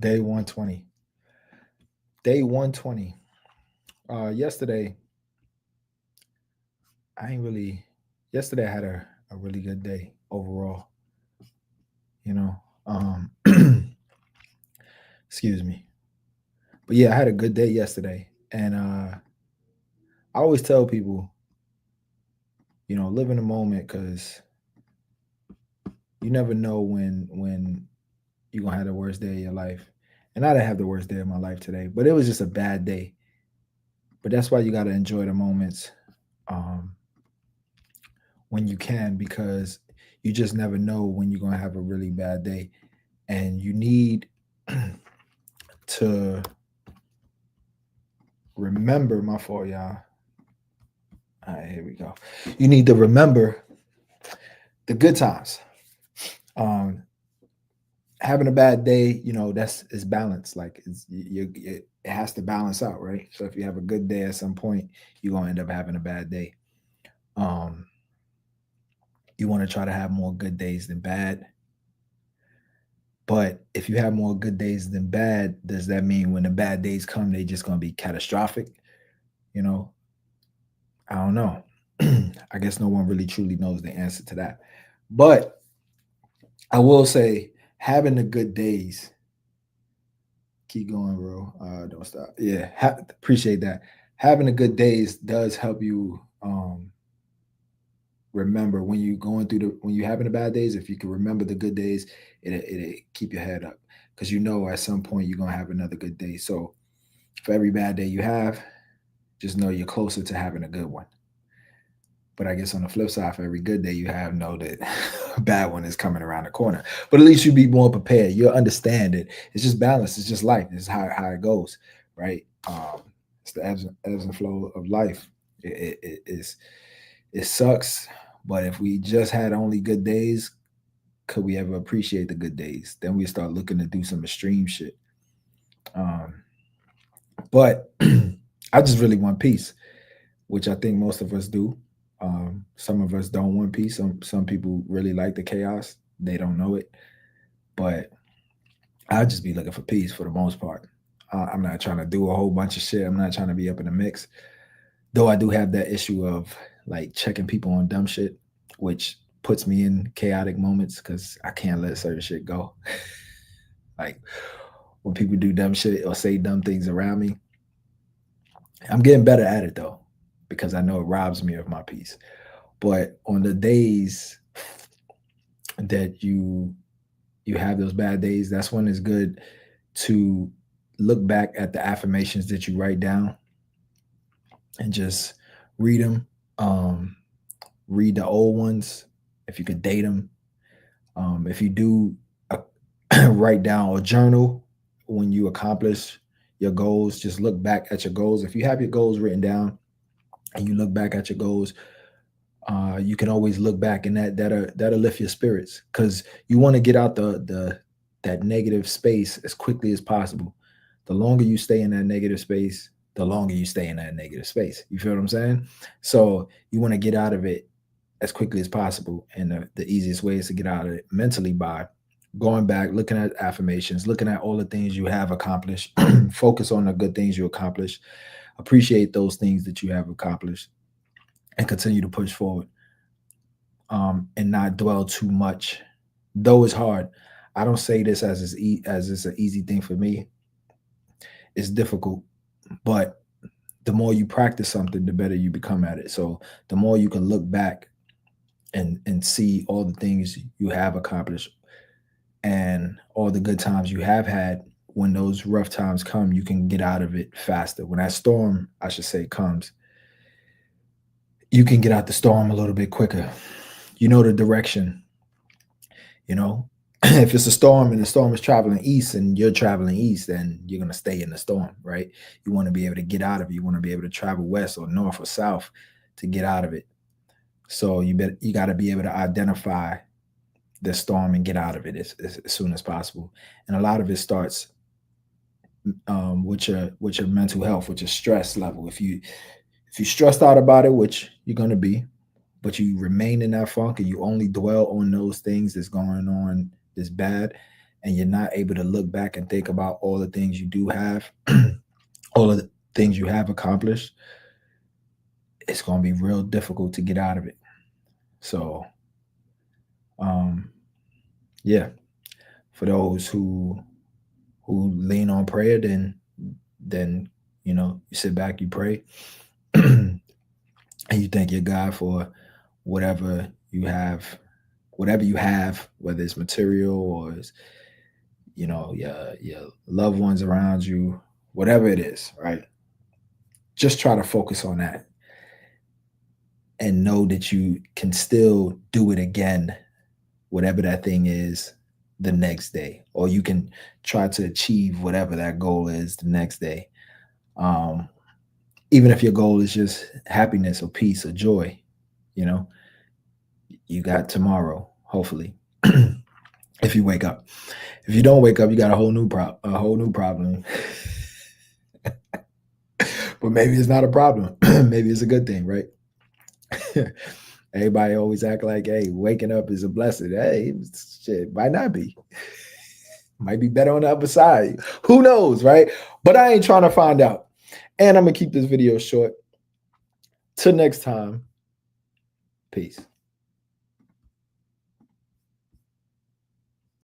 Day 120. Day 120. Yesterday, I ain't really yesterday I had a really good day overall, you know. Um excuse me. But yeah, I had a good day yesterday. And I always tell people, live in the moment because you never know when you're gonna have the worst day of your life. And I didn't have the worst day of my life today, but it was just a bad day. But that's why you gotta enjoy the moments. Um when you can because you just never know when you're going to have a really bad day and you need to remember my fault, y'all. All right, here we go. You need to remember the good times. um Having a bad day, that's is balance. Like it has to balance out, right? So if you have a good day at some point, you're going to end up having a bad day. um you want to try to have more good days than bad. But if you have more good days than bad, does that mean when the bad days come, they just gonna be catastrophic? You know, I don't know. I guess no one really truly knows the answer to that. But I will say, having the good days, keep going, bro. Don't stop. Yeah, appreciate that. Having the good days does help you remember when you going through when you having the bad days. If you can remember the good days, it keep your head up because at some point you're gonna have another good day. So for every bad day you have, just know you're closer to having a good one. But I guess on the flip side, for every good day you have, know that a bad one is coming around the corner. But at least you be more prepared. You'll understand it. It's just balance. It's just life. It's how it goes, right? It's the ebbs and flow of life. It sucks, but if we just had only good days, could we ever appreciate the good days? Then we start looking to do some extreme shit. Um, but I just really want peace, which I think most of us do. Some of us don't want peace. Some people really like the chaos. They don't know it, but I just be looking for peace for the most part. I'm not trying to do a whole bunch of shit. I'm not trying to be up in the mix. Though I do have that issue of like checking people on dumb shit, which puts me in chaotic moments because I can't let certain shit go. Like when people do dumb shit or say dumb things around me, I'm getting better at it though, because I know it robs me of my peace. But on the days that you have those bad days, that's when it's good to look back at the affirmations that you write down and just read them. Um, Read the old ones if you could date them. If you do write down or journal when you accomplish your goals, just look back at your goals. If you have your goals written down and you look back at your goals, you can always look back, and that'll lift your spirits because you want to get out the that negative space as quickly as possible. The longer you stay in that negative space, the longer you stay in that negative space. You feel what I'm saying? So you want to get out of it as quickly as possible, and the easiest way is to get out of it mentally by going back, looking at affirmations, looking at all the things you have accomplished. Focus on the good things you accomplished, appreciate those things that you have accomplished, and continue to push forward, and not dwell too much. Though it's hard, I don't say this as it's an easy thing for me. It's difficult, but the more you practice something, the better you become at it. So the more you can look back and see all the things you have accomplished and all the good times you have had, when those rough times come, you can get out of it faster. When that storm, I should say, comes, you can get out the storm a little bit quicker. You know the direction, you know. If it's a storm and the storm is traveling east and you're traveling east, then you're going to stay in the storm, right? You want to be able to get out of it. You want to be able to travel west or north or south to get out of it. So you got to be able to identify the storm and get out of it as soon as possible. And a lot of it starts with your mental health, with your stress level. If you stressed out about it, which you're gonna be, but you remain in that funk and you only dwell on those things that's going on that's bad, and you're not able to look back and think about all the things you do have, all of the things you have accomplished, it's going to be real difficult to get out of it. So, yeah, for those who lean on prayer, then you sit back, you pray, and you thank your God for whatever you have, whether it's material or it's, your loved ones around you, whatever it is, right? Just try to focus on that and know that you can still do it again, whatever that thing is, the next day, or you can try to achieve whatever that goal is the next day. Even if your goal is just happiness or peace or joy, you got tomorrow, hopefully. If you wake up. If you don't wake up, you got a whole new problem. But maybe it's not a problem. Maybe it's a good thing, right? Everybody always act like, hey, waking up is a blessing. Hey, shit, might not be. Might be better on the other side. Who knows, right? But I ain't trying to find out. And I'm going to keep this video short. Till next time, peace.